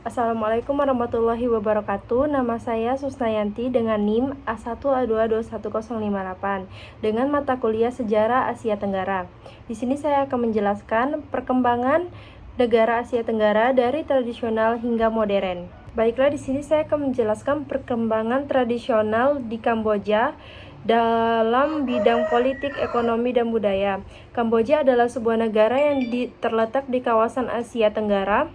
Assalamualaikum warahmatullahi wabarakatuh. Nama saya Susnayanti dengan NIM A1A2211058 dengan mata kuliah Sejarah Asia Tenggara. Di sini saya akan menjelaskan perkembangan negara Asia Tenggara dari tradisional hingga modern. Baiklah, di sini saya akan menjelaskan perkembangan tradisional di Kamboja dalam bidang politik, ekonomi, dan budaya. Kamboja adalah sebuah negara yang terletak di kawasan Asia Tenggara.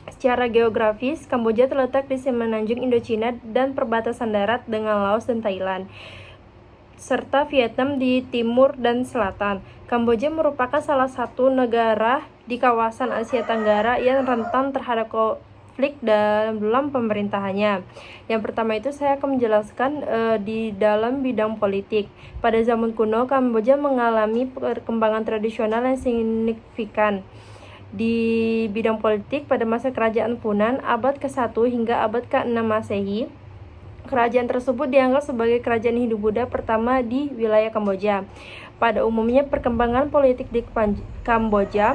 Secara geografis, Kamboja terletak di semenanjung Indochina dan perbatasan darat dengan Laos dan Thailand, serta Vietnam di timur dan selatan. Kamboja merupakan salah satu negara di kawasan Asia Tenggara yang rentan terhadap konflik dalam pemerintahannya. Yang pertama itu saya akan menjelaskan di dalam bidang politik. Pada zaman kuno, Kamboja mengalami perkembangan tradisional yang signifikan. Di bidang politik pada masa kerajaan Funan abad ke-1 hingga abad ke-6 Masehi, kerajaan tersebut dianggap sebagai kerajaan Hindu-Buddha pertama di wilayah Kamboja. Pada umumnya, perkembangan politik di Kamboja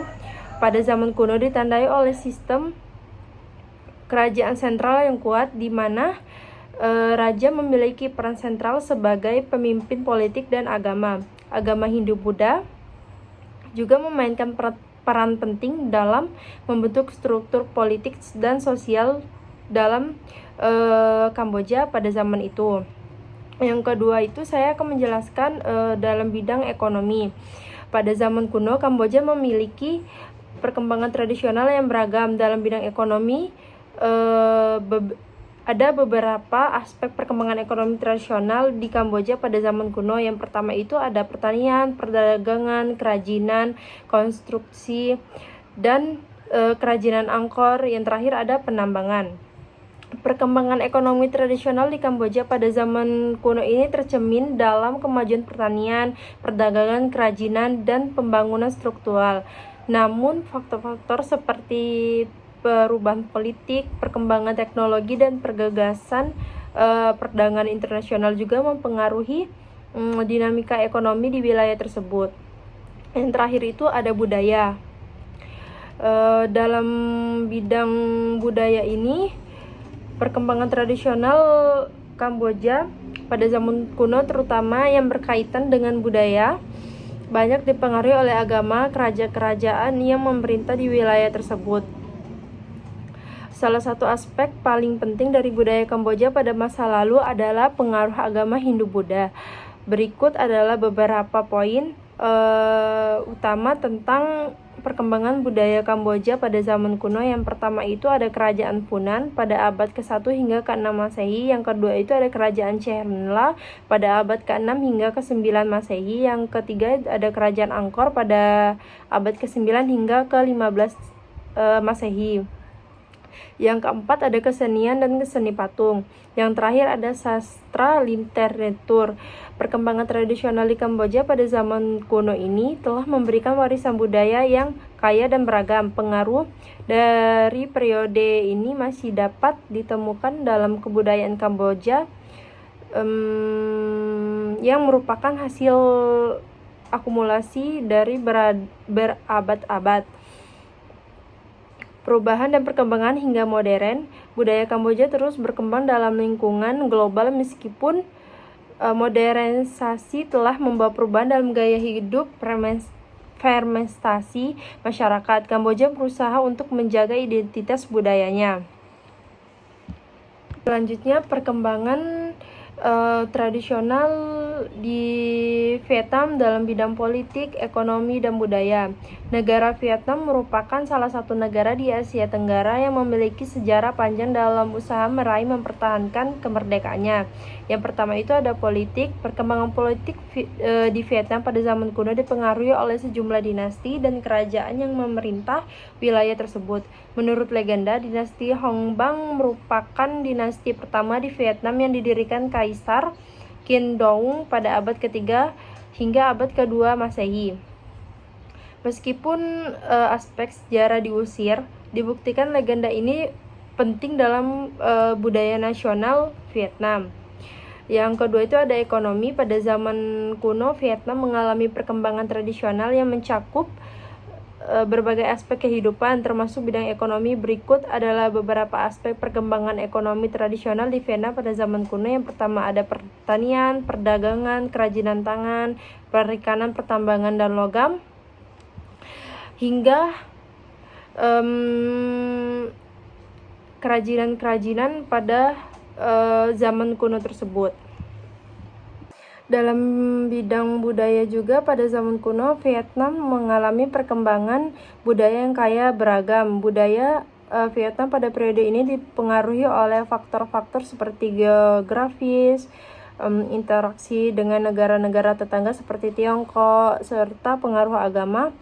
pada zaman kuno ditandai oleh sistem kerajaan sentral yang kuat, di mana raja memiliki peran sentral sebagai pemimpin politik dan agama. Agama Hindu-Buddha juga memainkan peran penting dalam membentuk struktur politik dan sosial dalam Kamboja pada zaman itu. Yang kedua itu saya akan menjelaskan dalam bidang ekonomi. Pada zaman kuno, Kamboja memiliki perkembangan tradisional yang beragam. Dalam bidang ekonomi, ada beberapa aspek perkembangan ekonomi tradisional di Kamboja pada zaman kuno. Yang pertama itu ada pertanian, perdagangan, kerajinan, konstruksi, dan kerajinan angkor. Yang terakhir ada penambangan. Perkembangan ekonomi tradisional di Kamboja pada zaman kuno ini tercermin dalam kemajuan pertanian, perdagangan, kerajinan, dan pembangunan struktural. Namun, faktor-faktor seperti perubahan politik, perkembangan teknologi, dan pergagasan perdagangan internasional juga mempengaruhi dinamika ekonomi di wilayah tersebut. Yang terakhir itu ada budaya. Dalam bidang budaya ini, perkembangan tradisional Kamboja pada zaman kuno terutama yang berkaitan dengan budaya banyak dipengaruhi oleh agama kerajaan yang memerintah di wilayah tersebut. Salah satu aspek paling penting dari budaya Kamboja pada masa lalu adalah pengaruh agama Hindu-Buddha. Berikut adalah beberapa poin utama tentang perkembangan budaya Kamboja pada zaman kuno. Yang pertama itu ada kerajaan Funan pada abad ke-1 hingga ke-6 Masehi. Yang kedua itu ada kerajaan Chernla pada abad ke-6 hingga ke-9 Masehi. Yang ketiga ada kerajaan Angkor pada abad ke-9 hingga ke-15 Masehi. Yang keempat ada kesenian dan seni patung. Yang terakhir ada sastra literatur. Perkembangan tradisional di Kamboja pada zaman kuno ini telah memberikan warisan budaya yang kaya dan beragam. Pengaruh dari periode ini masih dapat ditemukan dalam kebudayaan Kamboja yang merupakan hasil akumulasi dari berabad-abad. Perubahan dan perkembangan hingga modern, budaya Kamboja terus berkembang dalam lingkungan global meskipun modernisasi telah membawa perubahan dalam gaya hidup fermentasi masyarakat. Kamboja berusaha untuk menjaga identitas budayanya. Selanjutnya, perkembangan tradisional di Vietnam dalam bidang politik, ekonomi, dan budaya. Negara Vietnam merupakan salah satu negara di Asia Tenggara yang memiliki sejarah panjang dalam usaha meraih mempertahankan kemerdekaannya. Yang pertama itu ada politik. Perkembangan politik di Vietnam pada zaman kuno dipengaruhi oleh sejumlah dinasti dan kerajaan yang memerintah wilayah tersebut. Menurut legenda, dinasti Hong Bang merupakan dinasti pertama di Vietnam yang didirikan Kaisar Qin Dong pada abad ke-3 hingga abad ke-2 Masehi. Meskipun aspek sejarah diusir, dibuktikan legenda ini penting dalam budaya nasional Vietnam. Yang kedua itu ada ekonomi. Pada zaman kuno, Vietnam mengalami perkembangan tradisional yang mencakup berbagai aspek kehidupan, termasuk bidang ekonomi. Berikut adalah beberapa aspek perkembangan ekonomi tradisional di Vienna pada zaman kuno. Yang pertama ada pertanian, perdagangan, kerajinan tangan, perikanan, pertambangan, dan logam, hingga kerajinan-kerajinan pada zaman kuno tersebut. Dalam bidang budaya juga pada zaman kuno, Vietnam mengalami perkembangan budaya yang kaya beragam. Budaya Vietnam pada periode ini dipengaruhi oleh faktor-faktor seperti geografis, interaksi dengan negara-negara tetangga seperti Tiongkok, serta pengaruh agama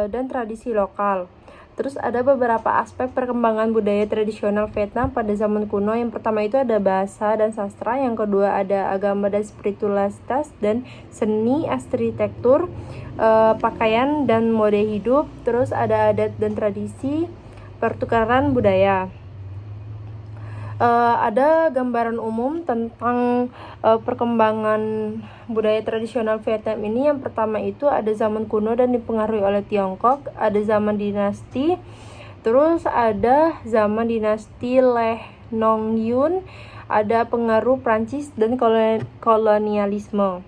dan tradisi lokal. Terus ada beberapa aspek perkembangan budaya tradisional Vietnam pada zaman kuno. Yang pertama itu ada bahasa dan sastra, yang kedua ada agama dan spiritualitas, dan seni, arsitektur, pakaian dan mode hidup. Terus ada adat dan tradisi, pertukaran budaya. Ada gambaran umum tentang perkembangan budaya tradisional Vietnam ini. Yang pertama itu ada zaman kuno dan dipengaruhi oleh Tiongkok, ada zaman dinasti, terus ada zaman dinasti Leh Nong Yun, ada pengaruh Prancis dan kolonialisme.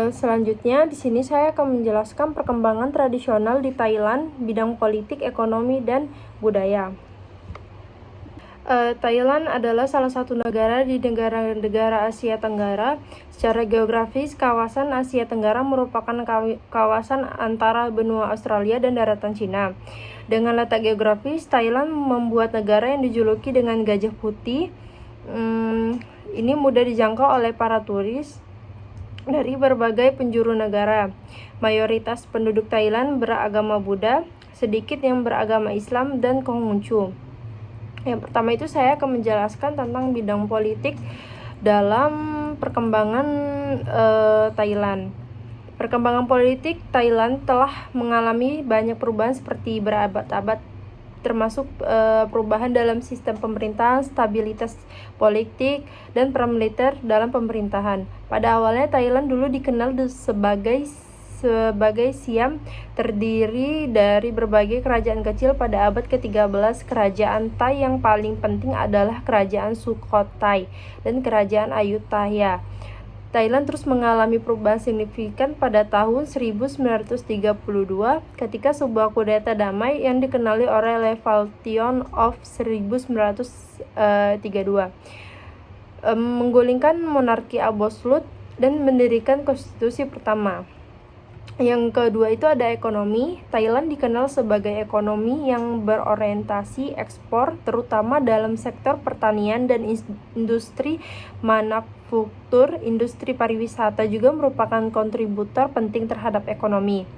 Selanjutnya di sini saya akan menjelaskan perkembangan tradisional di Thailand, bidang politik, ekonomi, dan budaya. Thailand adalah salah satu negara di negara Asia Tenggara. Secara geografis, kawasan Asia Tenggara merupakan kawasan antara benua Australia dan daratan Cina. Dengan letak geografis, Thailand membuat negara yang dijuluki dengan gajah putih. Ini mudah dijangkau oleh para turis dari berbagai penjuru negara. Mayoritas penduduk Thailand beragama Buddha, sedikit yang beragama Islam dan Konghucu. Yang pertama itu saya akan menjelaskan tentang bidang politik dalam perkembangan Thailand. Perkembangan politik Thailand telah mengalami banyak perubahan seperti berabad-abad, termasuk perubahan dalam sistem pemerintahan, stabilitas politik, dan peran militer dalam pemerintahan. Pada awalnya Thailand dulu dikenal sebagai Siam, terdiri dari berbagai kerajaan kecil. Pada abad ke-13, kerajaan Thai yang paling penting adalah kerajaan Sukhothai dan kerajaan Ayutthaya. Thailand terus mengalami perubahan signifikan pada tahun 1932 ketika sebuah kudeta damai yang dikenali oleh Revolution of 1932 menggulingkan monarki absolut dan mendirikan konstitusi pertama. Yang kedua itu ada ekonomi. Thailand dikenal sebagai ekonomi yang berorientasi ekspor, terutama dalam sektor pertanian dan industri manufaktur. Industri pariwisata juga merupakan kontributor penting terhadap ekonomi.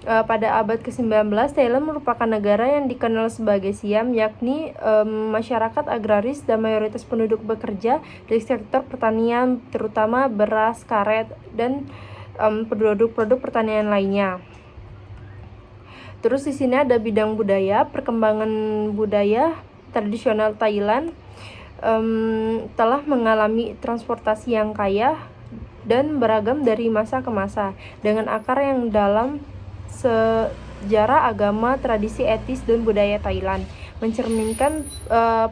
Pada abad ke-19, Thailand merupakan negara yang dikenal sebagai Siam, yakni masyarakat agraris dan mayoritas penduduk bekerja di sektor pertanian, terutama beras, karet, dan produk-produk pertanian lainnya. Terus di sini ada bidang budaya. Perkembangan budaya tradisional Thailand telah mengalami transportasi yang kaya dan beragam dari masa ke masa, dengan akar yang dalam sejarah, agama, tradisi etis, dan budaya Thailand, mencerminkan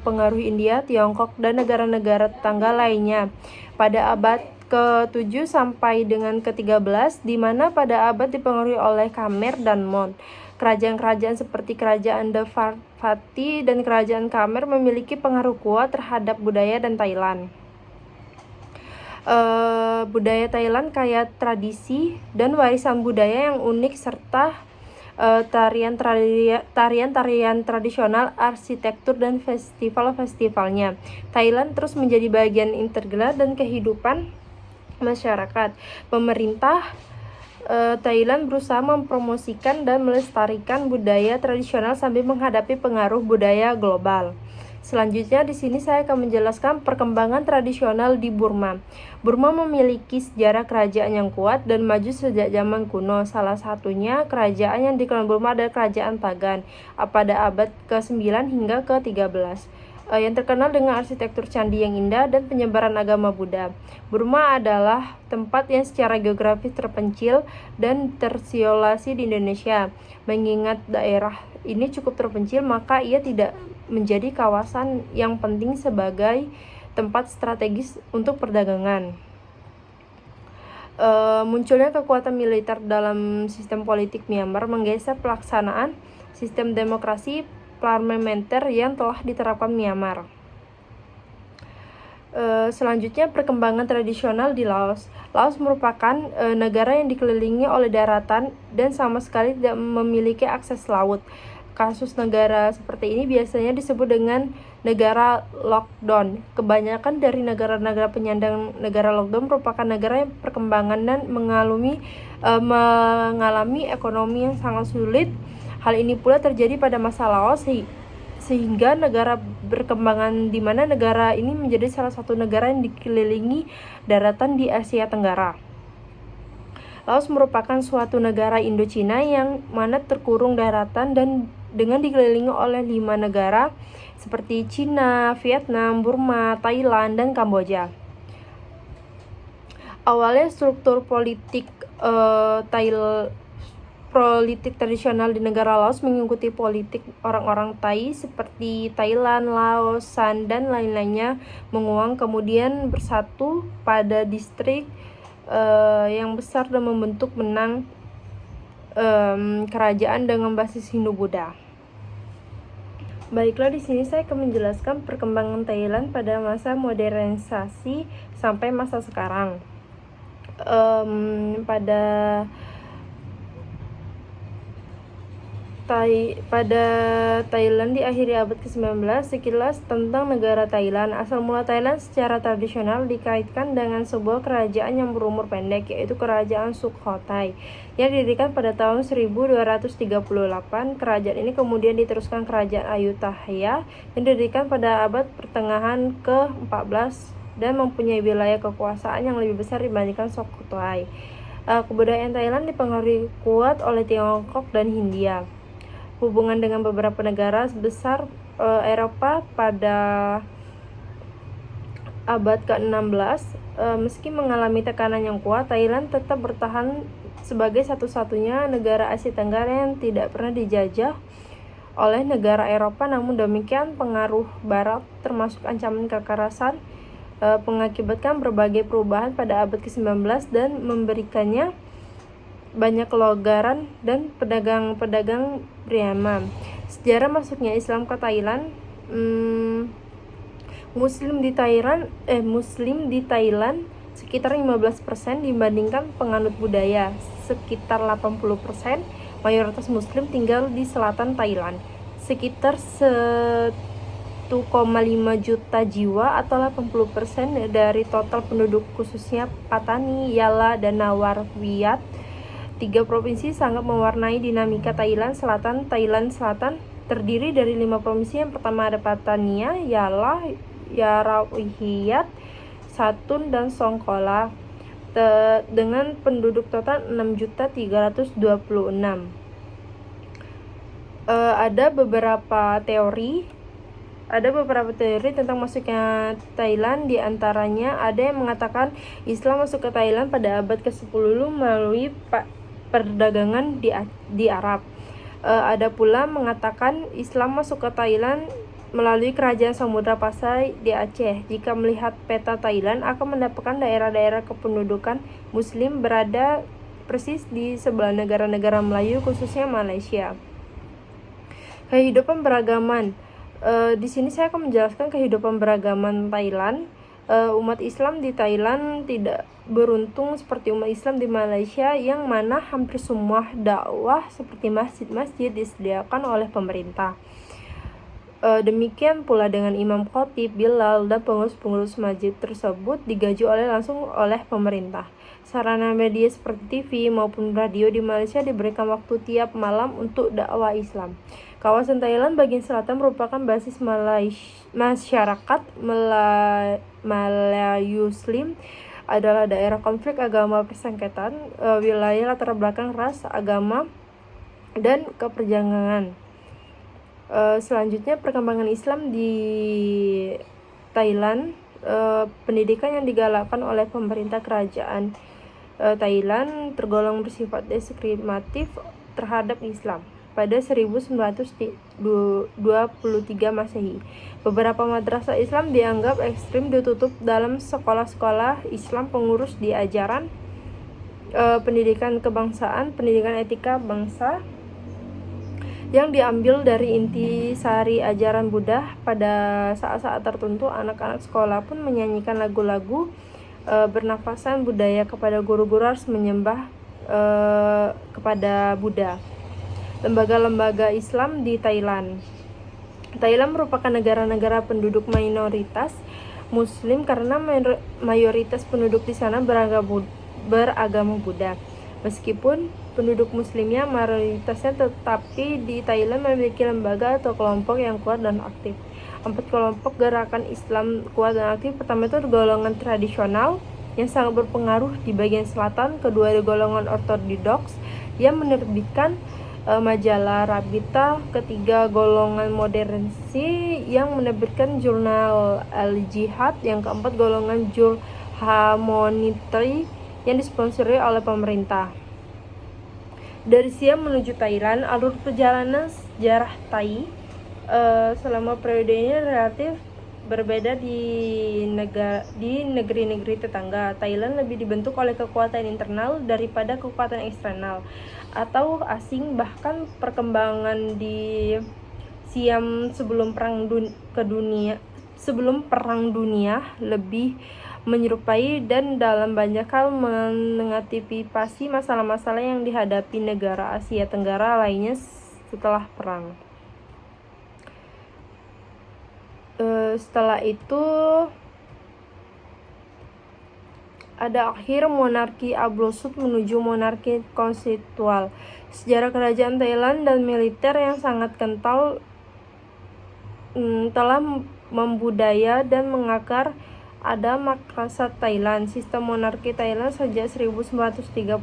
pengaruh India, Tiongkok, dan negara-negara tetangga lainnya. Pada abad ke-7 sampai dengan ke-13, di mana pada abad dipengaruhi oleh Khmer dan Mon. Kerajaan-kerajaan seperti kerajaan Devapati dan kerajaan Khmer memiliki pengaruh kuat terhadap budaya dan Thailand. Budaya Thailand kaya tradisi dan warisan budaya yang unik, serta tarian-tarian tradisional, arsitektur, dan festival-festivalnya. Thailand terus menjadi bagian integral dan kehidupan masyarakat. Pemerintah Thailand berusaha mempromosikan dan melestarikan budaya tradisional sambil menghadapi pengaruh budaya global. Selanjutnya di sini saya akan menjelaskan perkembangan tradisional di Burma. Burma memiliki sejarah kerajaan yang kuat dan maju sejak zaman kuno. Salah satunya kerajaan yang dikenal Burma adalah kerajaan Pagan pada abad ke-9 hingga ke-13. yang terkenal dengan arsitektur candi yang indah dan penyebaran agama Buddha. Burma adalah tempat yang secara geografis terpencil dan terisolasi di Indonesia. Mengingat daerah ini cukup terpencil, maka ia tidak menjadi kawasan yang penting sebagai tempat strategis untuk perdagangan. Munculnya kekuatan militer dalam sistem politik Myanmar menggeser pelaksanaan sistem demokrasi parlementer yang telah diterapkan Myanmar. Selanjutnya, perkembangan tradisional di Laos. Laos merupakan negara yang dikelilingi oleh daratan dan sama sekali tidak memiliki akses laut. Kasus negara seperti ini biasanya disebut dengan negara lockdown. Kebanyakan dari negara-negara penyandang negara lockdown merupakan negara yang perkembangan dan mengalami ekonomi yang sangat sulit. Hal ini pula terjadi pada masa Laos sehingga negara berkembangan di mana negara ini menjadi salah satu negara yang dikelilingi daratan di Asia Tenggara. Laos merupakan suatu negara Indochina yang mana terkurung daratan dan dengan dikelilingi oleh 5 negara seperti Cina, Vietnam, Burma, Thailand, dan Kamboja. Awalnya struktur politik tradisional di negara Laos mengikuti politik orang-orang Thai seperti Thailand, Laos, San, dan lain-lainnya menguang kemudian bersatu pada distrik yang besar dan membentuk benang kerajaan dengan basis Hindu-Buddha. Baiklah, di sini saya akan menjelaskan perkembangan Thailand pada masa modernisasi sampai masa sekarang. Pada Thailand di akhir abad ke-19, sekilas tentang negara Thailand. Asal mula Thailand secara tradisional dikaitkan dengan sebuah kerajaan yang berumur pendek, yaitu Kerajaan Sukhothai, yang didirikan pada tahun 1238. Kerajaan ini kemudian diteruskan Kerajaan Ayutthaya yang didirikan pada abad pertengahan ke-14 dan mempunyai wilayah kekuasaan yang lebih besar dibandingkan Sukhothai. Kebudayaan Thailand dipengaruhi kuat oleh Tiongkok dan Hindia. Hubungan dengan beberapa negara besar Eropa pada abad ke-16, meski mengalami tekanan yang kuat, Thailand tetap bertahan sebagai satu-satunya negara Asia Tenggara yang tidak pernah dijajah oleh negara Eropa. Namun demikian, pengaruh Barat termasuk ancaman kekerasan mengakibatkan berbagai perubahan pada abad ke-19 dan memberikannya banyak kelonggaran dan pedagang-pedagang Burma. Sejarah masuknya Islam ke Thailand. Muslim di Thailand sekitar 15% dibandingkan penganut Buddha sekitar 80%. Mayoritas Muslim tinggal di selatan Thailand, sekitar 1,5 juta jiwa atau 80% dari total penduduk, khususnya Patani, Yala, dan Nawarwiyat. 3 provinsi sangat mewarnai dinamika Thailand Selatan. Thailand Selatan terdiri dari 5 provinsi. Yang pertama ada Patania, Yala, Yarawiyat, Satun, dan Songkhla dengan penduduk total 6.326. Ada beberapa teori tentang masuknya Thailand. Di antaranya ada yang mengatakan Islam masuk ke Thailand pada abad ke-10 melalui perdagangan di Arab. Ada pula mengatakan Islam masuk ke Thailand melalui kerajaan Samudra Pasai di Aceh. Jika melihat peta Thailand, akan mendapatkan daerah-daerah kependudukan Muslim berada persis di sebelah negara-negara Melayu, khususnya Malaysia. Kehidupan beragaman. Di sini saya akan menjelaskan kehidupan beragaman Thailand. Umat Islam di Thailand tidak beruntung seperti umat Islam di Malaysia, yang mana hampir semua dakwah seperti masjid-masjid disediakan oleh pemerintah. Demikian pula dengan imam khotib, bilal, dan pengurus-pengurus masjid tersebut digaji langsung oleh pemerintah. Sarana media seperti TV maupun radio di Malaysia diberikan waktu tiap malam untuk dakwah Islam. Kawasan Thailand bagian selatan merupakan basis masyarakat Malayuslim, adalah daerah konflik agama persengketaan, wilayah latar belakang ras, agama, dan keperjangan. Selanjutnya, perkembangan Islam di Thailand. Pendidikan yang digalakkan oleh pemerintah kerajaan Thailand tergolong bersifat diskriminatif terhadap Islam. Pada 1923 Masehi, beberapa madrasah Islam dianggap ekstrim ditutup dalam sekolah-sekolah Islam. Pengurus di ajaran pendidikan kebangsaan, pendidikan etika bangsa yang diambil dari intisari ajaran Buddha. Pada saat-saat tertentu, anak-anak sekolah pun menyanyikan lagu-lagu bernafasan budaya kepada guru-guru harus menyembah kepada Buddha. Lembaga-lembaga Islam di Thailand. Thailand merupakan negara-negara penduduk minoritas Muslim karena mayoritas penduduk di sana beragama Buddha. Meskipun penduduk muslimnya mayoritasnya, tetapi di Thailand memiliki lembaga atau kelompok yang kuat dan aktif. 4 kelompok gerakan Islam kuat dan aktif. Pertama itu golongan tradisional yang sangat berpengaruh di bagian selatan. Kedua, ada golongan ortodoks yang menerbitkan majalah Rabita. Ketiga, golongan modernsi yang menerbitkan jurnal Al-Jihad. Yang keempat, golongan Julhamonitri yang disponsori oleh pemerintah. Dari Siam menuju Thailand, alur perjalanan sejarah Thai selama periode ini relatif berbeda di negeri-negeri tetangga. Thailand lebih dibentuk oleh kekuatan internal daripada kekuatan eksternal atau asing. Bahkan perkembangan di Siam sebelum Perang Dunia lebih menyerupai dan dalam banyak hal mengantisipasi masalah-masalah yang dihadapi negara Asia Tenggara lainnya setelah perang. Setelah itu ada akhir monarki absolut menuju monarki konstitusional. Sejarah kerajaan Thailand dan militer yang sangat kental telah membudaya dan mengakar ada masyarakat Thailand. Sistem monarki Thailand sejak 1932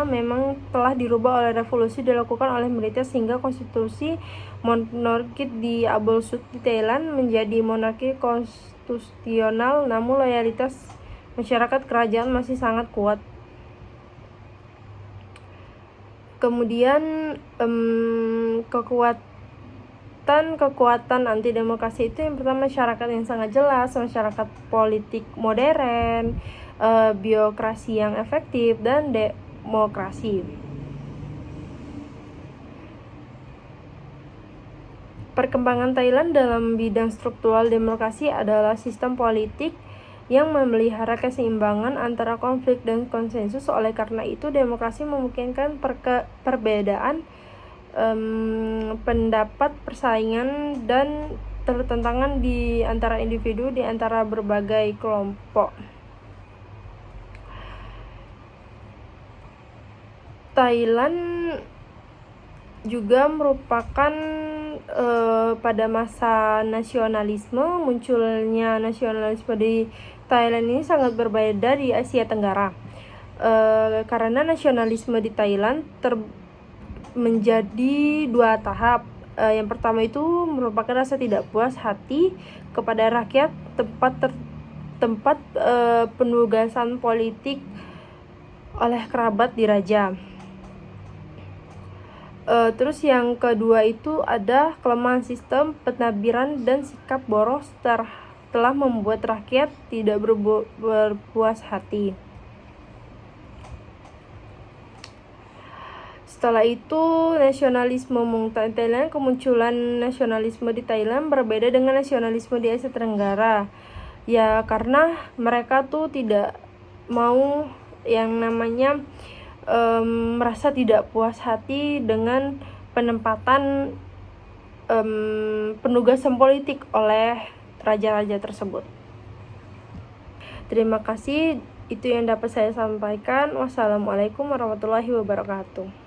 memang telah dirubah oleh revolusi dilakukan oleh militer sehingga konstitusi monarki di absolut di Thailand menjadi monarki konstitusional, namun loyalitas masyarakat kerajaan masih sangat kuat. Kemudian kekuatan anti demokrasi itu yang pertama masyarakat yang sangat jelas, masyarakat politik modern, birokrasi yang efektif, dan demokrasi. Perkembangan Thailand dalam bidang struktural demokrasi adalah sistem politik yang memelihara keseimbangan antara konflik dan konsensus. Oleh karena itu, demokrasi memungkinkan perbedaan pendapat, persaingan, dan pertentangan di antara individu, di antara berbagai kelompok. Thailand juga merupakan pada masa nasionalisme. Munculnya nasionalisme di Thailand ini sangat berbeda di Asia Tenggara, karena nasionalisme di Thailand menjadi 2 tahap. Yang pertama itu merupakan rasa tidak puas hati kepada rakyat tempat penugasan politik oleh kerabat diraja. Terus yang kedua itu ada kelemahan sistem penadbiran dan sikap boros telah membuat rakyat tidak berpuas hati. Setelah itu, nasionalisme Thailand. Kemunculan nasionalisme di Thailand berbeda dengan nasionalisme di Asia Tenggara. Ya, karena mereka tuh tidak mau yang namanya merasa tidak puas hati dengan penempatan penugasan politik oleh raja-raja tersebut. Terima kasih, itu yang dapat saya sampaikan. Wassalamualaikum warahmatullahi wabarakatuh.